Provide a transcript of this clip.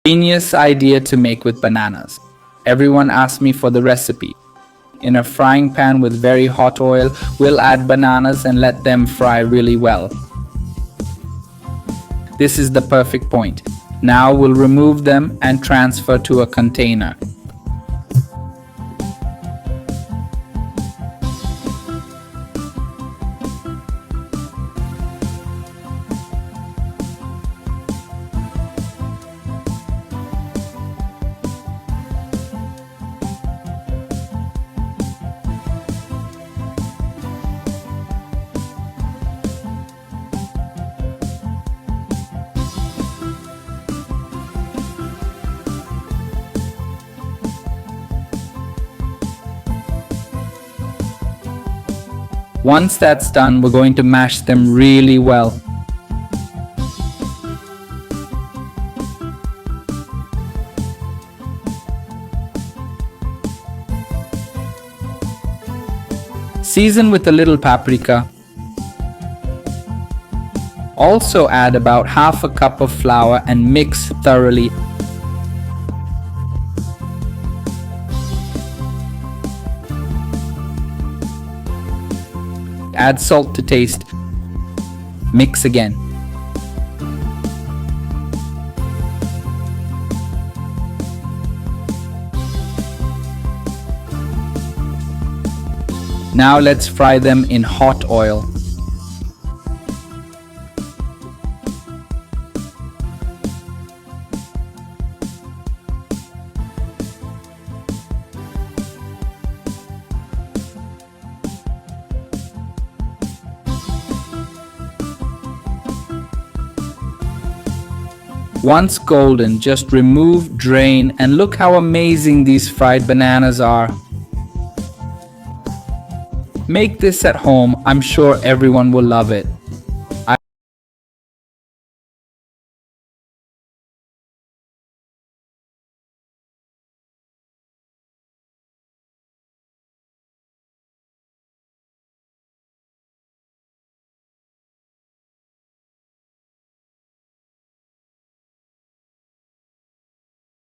Genius idea to make with bananas. Everyone asked me for the recipe. In a frying pan with very hot oil, we'll add bananas and let them fry really well. This is the perfect point. Now we'll remove them and transfer to a container. Once that's done, we're going to mash them really well. Season with a little paprika. Also add about half a cup of flour and mix thoroughly. Add salt to taste. Mix again. Now let's fry them in hot oil. Once golden, just remove, drain, and look how amazing these fried bananas are. Make this at home, I'm sure everyone will love it.